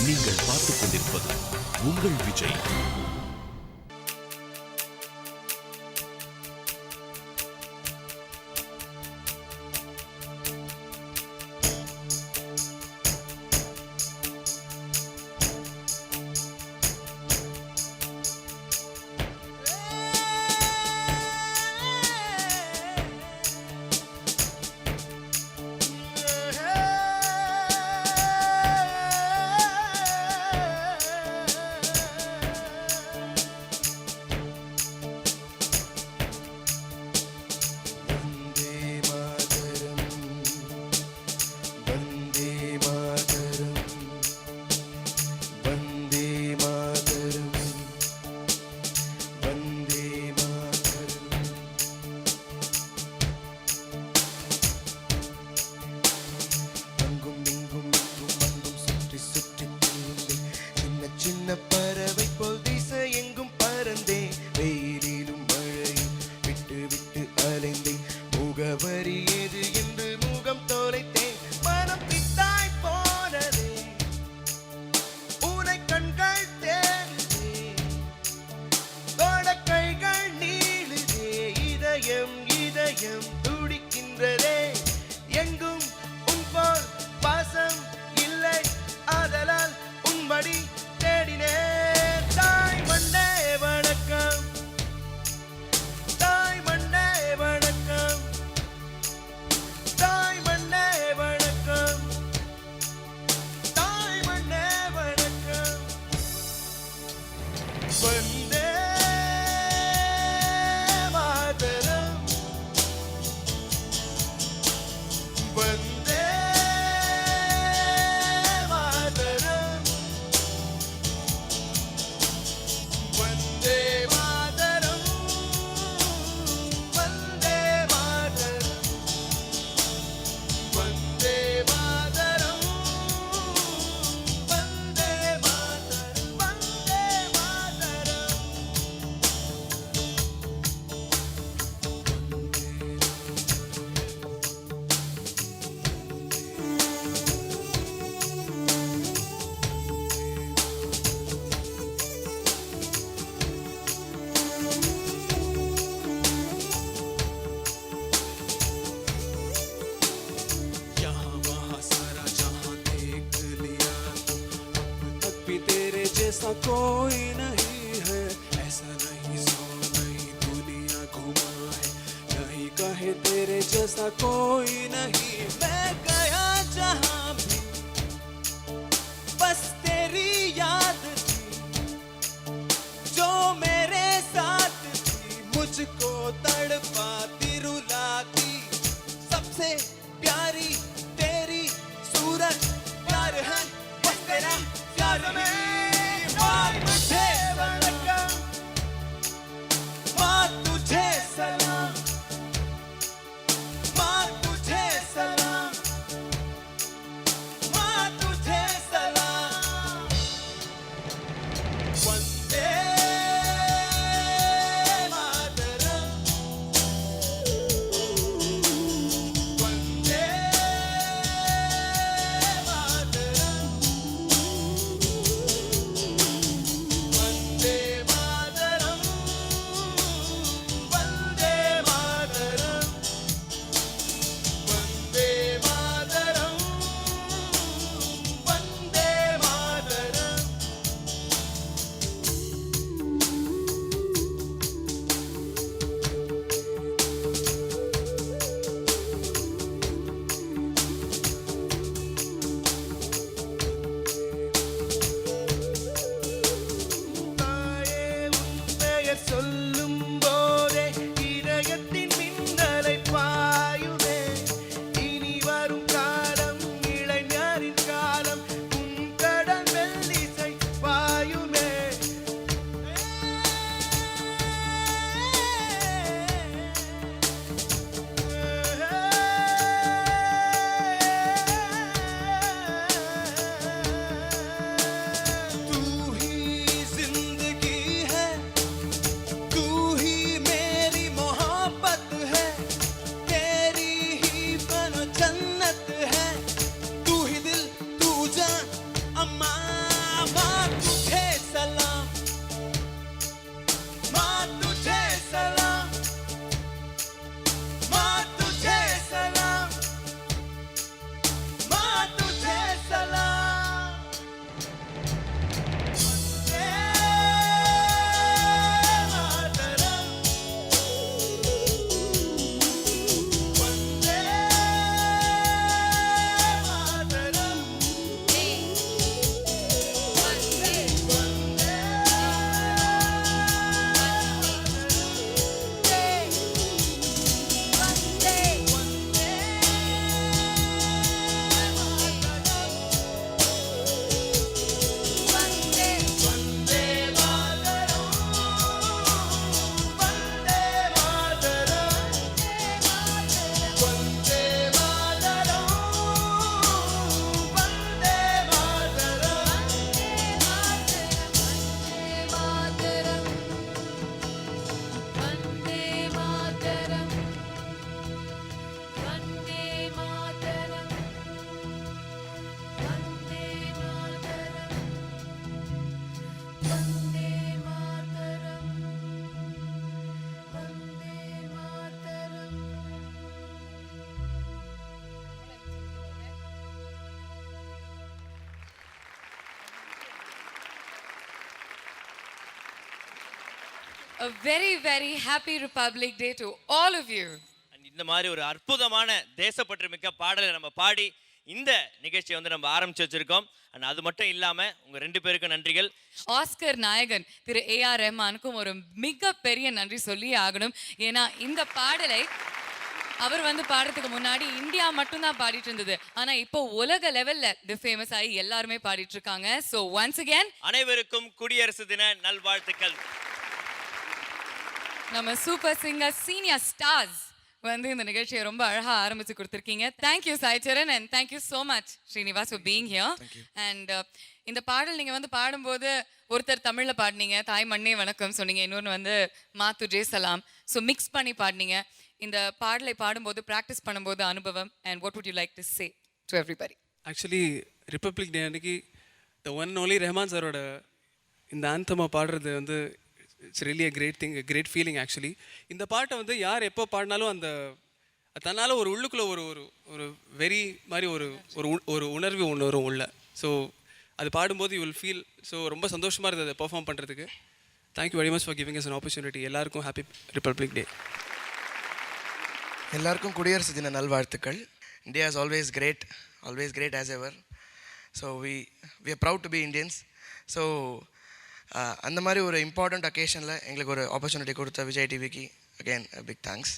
நீங்கள் பார்த்துக் கொண்டிருப்பது உங்கள் விஜய். ऐसा कोई नहीं है, ऐसा नहीं सौ नहीं दुनिया घुमा है, नहीं कहे तेरे जैसा कोई नहीं। मैं गया जहां भी बस तेरी याद थी, जो मेरे साथ थी मुझको तड़पाती रुलाती। सबसे प्यारी तेरी सूरत, प्यार है बस तेरा प्यार में। A very, very happy Republic Day to all of you. இந்த மாதிரி ஒரு அற்புதமான தேசப்பற்று மிக்க பாடலை நம்ம பாடி இந்த நிகழ்ச்சியை வந்து நம்ம ஆரம்பிச்சு வச்சிருக்கோம். அண்ட் அது மட்டும் இல்லாம உங்க ரெண்டு பேருக்கும் நன்றிகள். ஆஸ்கர் நாயகன் திரு A.R. ரஹ்மானுக்கும் ஒரு மிகப்பெரிய நன்றி சொல்லி ஆகணும். ஏன்னா இந்த பாடலை அவர் வந்து பாடுறதுக்கு முன்னாடி இந்தியா மட்டும்தான் பாடிட்டு இருந்தது. ஆனா இப்போ உலக லெவல்ல இது ஃபேமஸ் ஆகி எல்லாருமே பாடிட்டு இருக்காங்க. ஸோ ஒன்ஸ் அகேன் அனைவருக்கும் குடியரசு தின நல்வாழ்த்துக்கள். நம்ம சூப்பர் சிங்கர் சீனியர் ஸ்டார்ஸ் வந்து இந்த நிகழ்ச்சியை ரொம்ப அழகா ஆரம்பிச்சு கொடுத்துருக்கீங்க. Thank you Saicharan and thank you so much Srinivas for being here. And இந்த பாடல் நீங்க வந்து பாடும்போது ஒருத்தர் தமிழ்ல பாடினீங்க, தாய் மண்ணே வணக்கம் சொன்னீங்க, இன்னொன்று வந்து மா துஜே சலாம். ஸோ மிக்ஸ் பண்ணி பாடினீங்க. இந்த பாடலை பாடும்போது ப்ராக்டிஸ் பண்ணும்போது அனுபவம் and what would you like to say to everybody? Actually republic day அன்னைக்கு த ஒன் ஒன்லி ரஹ்மான் சாரோட இந்த ஆந்தமாக பாடுறது வந்து it's really a great thing, great feeling actually. இந்த பாட்டை வந்து யார் எப்போ பாடினாலும் அந்த தன்னால் ஒரு உள்ளுக்குள்ளே ஒரு ஒரு ஒரு வெறி மாதிரி ஒரு ஒரு உணர்வு ஒன்று வரும் உள்ள. ஸோ அது பாடும்போது யூ வில் ஃபீல். ஸோ ரொம்ப சந்தோஷமாக இருந்தது அதை பெர்ஃபார்ம் பண்ணுறதுக்கு. Thank you very much for giving us an opportunity. எல்லாருக்கும் ஹாப்பி ரிப்பப்ளிக் டே. எல்லாருக்கும் குடியரசு தின நல்வாழ்த்துக்கள். India is always great as ever. So we are proud to be Indians. So அந்த மாதிரி ஒரு இம்பார்ட்டண்ட் அக்கேஷனில் எங்களுக்கு ஒரு ஆப்பர்ச்சுனிட்டி கொடுத்த விஜய் டிவிக்கு again big thanks.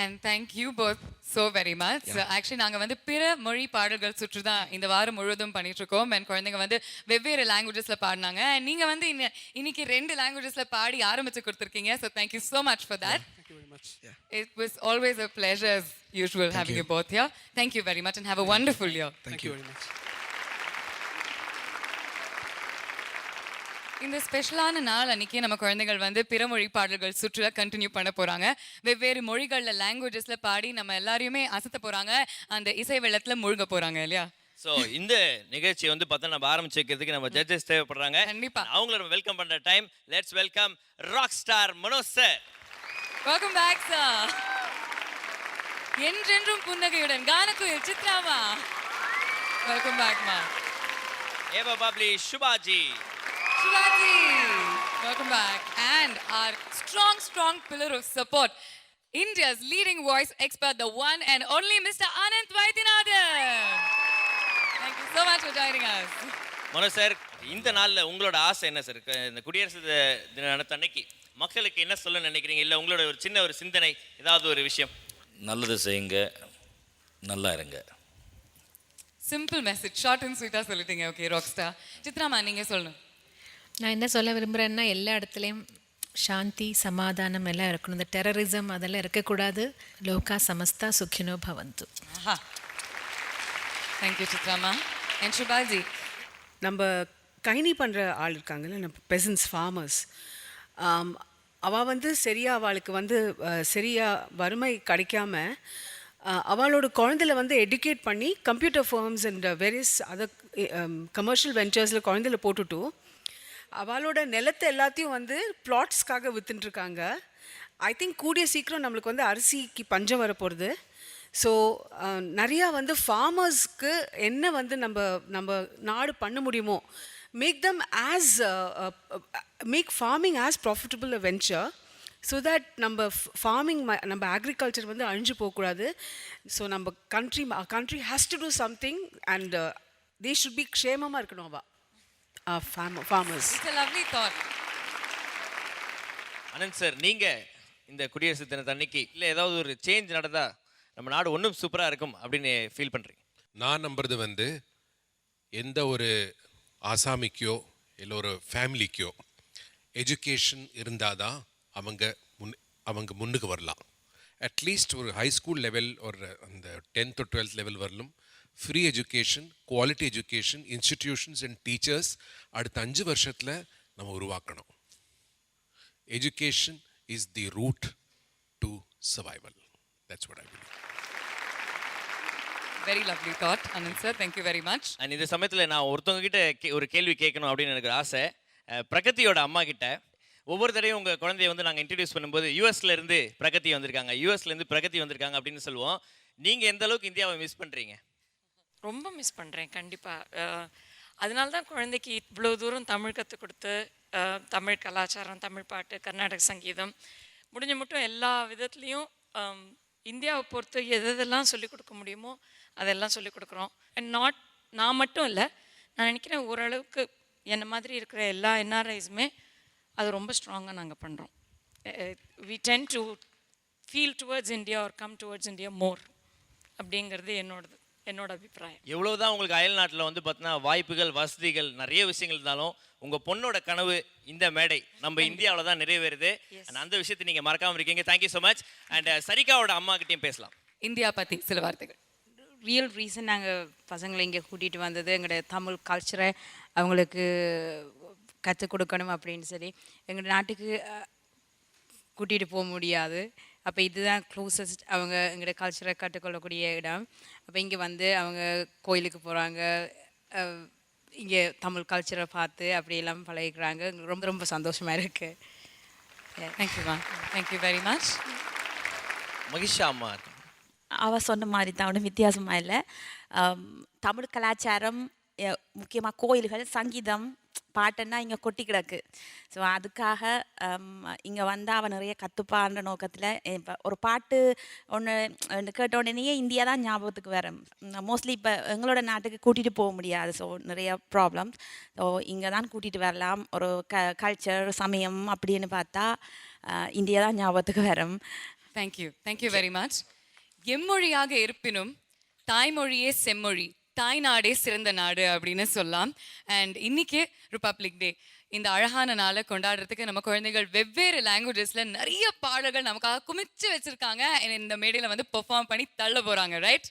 And thank you both so very much. Actually நாங்கள் வந்து பிற மொழி பாடல்கள் சுற்று தான் இந்த வாரம் முழுவதும் பண்ணிட்டு இருக்கோம். அண்ட் குழந்தைங்க வந்து வெவ்வேறு லாங்குவேஜஸில் பாடினாங்க. அண்ட் நீங்கள் வந்து இன்னைக்கு 2 லாங்குவேஜஸில் பாடி ஆரம்பிச்சு கொடுத்துருக்கீங்க. So thank you so much for that. It was always a pleasure as usual having you both here. Thank you very much and have a wonderful year. Thank you very much. இந்த ஸ்பெஷலான நாள் அன்னைக்கு நம்ம குழந்தைகள் வந்து பிற மொழி பாடல்கள் சுற்றுலா கண்டினியூ பண்ண போறாங்க. வெவ்வேறு மொழிகள்ல லாங்குவேஜஸ்ல பாடி நம்ம எல்லாரையுமே அசத்த போறாங்க. அந்த இசை வெள்ளத்துல மூழ்க போறாங்க இல்லையா? ஸோ இந்த நிகழ்ச்சியை வந்து பார்த்தா நம்ம ஆரம்பிச்சு வைக்கிறதுக்கு நம்ம ஜட்ஜஸ் தேவைப்படுறாங்க. கண்டிப்பா அவங்கள நம்ம வெல்கம் பண்ற time. Let's welcome rock star Manoj sir. Welcome back sir. என்றென்றும் புன்னகையுடன் கானக்குயில் சித்ராமா. வெல்கம் பேக் மா. ஏவா பாப்லி சுபாஜி. Shivaji, welcome back. And our strong pillar of support, India's leading voice expert, the one and only Mr. Anant Vaidyanathan. Thank you so much for joining us. Manoj sir, இந்த நாளில் உங்களோட ஆசை என்ன சார்? இந்த குடியரசு தின அன்னைக்கு மக்களுக்கு என்ன சொல்ல நினைக்கிறீங்க? இல்லை உங்களோட ஒரு சின்ன ஒரு சிந்தனை, ஏதாவது ஒரு விஷயம்? நல்லது செய்யுங்க, நல்லா இருங்க. Simple message, short and sweet-ஆ சொல்லிட்டீங்க. Okay Rockstar. சித்ராமா நீங்க சொல்லணும். நான் என்ன சொல்ல விரும்புகிறேன்னா, எல்லா இடத்துலையும் சாந்தி சமாதானம் எல்லாம் இருக்கணும். இந்த டெரரிசம் அதெல்லாம் இருக்கக்கூடாது. லோகா சமஸ்தா சுக்கினோ பவந்து. தேங்க்யூ சித்ராமா. அண்ட் சுபாஜி, நம்ம கைனி பண்ணுற ஆள் இருக்காங்கல்ல, நம்ம பெசன்ஸ் ஃபார்மர்ஸ், அவள் வந்து சரியாக அவளுக்கு வந்து சரியாக வறுமை கிடைக்காம அவளோட குழந்தைல வந்து எடுக்கேட் பண்ணி computer firms and various other commercial வெஞ்சர்ஸில் குழந்தைல போட்டுட்டு அவளோட நிலத்தை எல்லாத்தையும் வந்து பிளாட்ஸ்க்காக விற்றுட்டுருக்காங்க. ஐ திங்க் கூடிய சீக்கிரம் நம்மளுக்கு வந்து அரிசிக்கு பஞ்சம் வரப்போகிறது. ஸோ நிறையா வந்து ஃபார்மர்ஸ்க்கு என்ன வந்து நம்ம நாடு பண்ண முடியுமோ, make farming as profitable a venture, so that நம்ம ஃபார்மிங் நம்ம அக்ரிகல்ச்சர் வந்து அழிஞ்சு போகக்கூடாது. ஸோ நம்ம country has to do something and they should be க்ஷேமமாக இருக்கணும். farmers. It's a lovely thought. Anand sir, நீங்க இந்த குடியரசு தினத்து அன்னைக்கு இல்லை ஏதாவது ஒரு சேஞ்ச் நடந்தா நம்ம நாடு ஒன்றும் சூப்பராக இருக்கும் அப்படின்னு ஃபீல் பண்ணுறீங்க? நான் நம்புறது வந்து எந்த ஒரு ஆசாமிக்கோ இல்லை ஒரு ஃபேமிலிக்கோ எஜுகேஷன் இருந்தால் தான் அவங்க முன்னுக்கு வரலாம். அட்லீஸ்ட் ஒரு ஹை ஸ்கூல் லெவல் ஒரு அந்த 10th or 12th லெவல் வரலும் free education, quality education, institutions and teachers அடுத்த 5 வருஷத்தில் நம்ம உருவாக்கணும். Education is the root to survival. That's what I believe. Very lovely thought, Anand sir. Thank you very much. அண்ட் இந்த சமயத்தில் நான் ஒருத்தவங்க கிட்ட ஒரு கேள்வி கேட்கணும் அப்படின்னு எனக்கு ஆசை. பிரகதியோட அம்மா கிட்ட ஒவ்வொரு தடையும் உங்கள் குழந்தைய வந்து நாங்கள் இன்ட்ரடியூஸ் பண்ணும்போது யூஎஸ்லேருந்து பிரகதி வந்திருக்காங்க, யூஎஸ்லேருந்து பிரகதி வந்திருக்காங்க அப்படின்னு சொல்லுவோம். நீங்கள் எந்த அளவுக்கு இந்தியாவை மிஸ் பண்ணுறீங்க? ரொம்ப மிஸ் பண்ணுறேன் கண்டிப்பாக. அதனால தான் குழந்தைக்கு இவ்வளோ தூரம் தமிழ் கற்றுக் கொடுத்து தமிழ் கலாச்சாரம், தமிழ் பாட்டு, கர்நாடக சங்கீதம், முடிஞ்ச மட்டும் எல்லா விதத்துலேயும் இந்தியாவை பொறுத்து எதெல்லாம் சொல்லிக் கொடுக்க முடியுமோ அதெல்லாம் சொல்லிக் கொடுக்குறோம். அண்ட் நான் மட்டும் இல்லை, நான் நினைக்கிறேன் ஓரளவுக்கு என்ன மாதிரி இருக்கிற எல்லா என்ஆர்ஐஸுமே அது ரொம்ப ஸ்ட்ராங்காக நாங்கள் பண்ணுறோம். We tend to feel towards India or come towards India more அப்படிங்கிறது என்னோட அபிப்பிராயம். எவ்வளவுதான் உங்களுக்கு அயல் நாட்டில் வந்து பார்த்தீங்கன்னா வாய்ப்புகள், வசதிகள், நிறைய விஷயங்கள் இருந்தாலும் உங்கள் பொண்ணோட கனவு இந்த மேடை நம்ம இந்தியாவில் தான் நிறைவேறுது. And அந்த விஷயத்தை நீங்கள் மறக்காமல் இருக்கீங்க. Thank you so much. அண்ட் சரிகாவோட அம்மா கிட்டேயும் பேசலாம். இந்தியா பற்றி சில வார்த்தைகள். ரியல் ரீசன் நாங்கள் பசங்களை இங்கே கூட்டிகிட்டு வந்தது எங்களோட தமிழ் கல்ச்சரை அவங்களுக்கு கற்றுக் கொடுக்கணும் அப்படின்னு சொல்லி. எங்கள் நாட்டுக்கு கூட்டிகிட்டு போக முடியாது, அப்போ இதுதான் க்ளோசஸ்ட் அவங்க எங்களோட கல்ச்சரை கற்றுக்கொள்ளக்கூடிய இடம். அப்போ இங்கே வந்து அவங்க கோயிலுக்கு போகிறாங்க, இங்கே தமிழ் கல்ச்சரை பார்த்து அப்படியெல்லாம் பழகிக்கிறாங்க. ரொம்ப ரொம்ப சந்தோஷமாக இருக்குது. தேங்க்யூமா, தேங்க்யூ வெரி மச். மகிஷா அம்மா அவள் சொன்ன மாதிரி தான், ஒன்றும் வித்தியாசமாக இல்லை. தமிழ் கலாச்சாரம், முக்கியமாக கோயில்கள், சங்கீதம், பாட்டுன்னா இங்கே கொட்டி கிடக்கு. ஸோ அதுக்காக இங்கே வந்து அவன் நிறைய கற்றுப்பான்ற நோக்கத்தில் இப்போ ஒரு பாட்டு ஒன்று கேட்ட உடனேயே இந்தியா தான் ஞாபகத்துக்கு வரும். மோஸ்ட்லி இப்போ எங்களோட நாட்டுக்கு கூட்டிகிட்டு போக முடியாது, ஸோ நிறைய ப்ராப்ளம்ஸ். ஸோ இங்கே தான் கூட்டிகிட்டு வரலாம். ஒரு கல்ச்சர், சமயம் அப்படின்னு பார்த்தா இந்தியா தான் ஞாபகத்துக்கு வரும். Thank you, thank you very much. எம்மொழியாக இருப்பினும் தாய்மொழியே செம்மொழி, தாய்நாடே சிறந்த நாடு அப்படின்னு சொல்லலாம். அண்ட் இன்னைக்கு ரிபப்ளிக் டே, இந்த அழகான நாளை கொண்டாடுறதுக்கு நம்ம குழந்தைகள் வெவ்வேறு லாங்குவேஜஸில் நிறைய பாடல்கள் நமக்காக குமிச்சு வச்சுருக்காங்க. இந்த மேடையில் வந்து பெர்ஃபார்ம் பண்ணி தள்ள போகிறாங்க, ரைட்?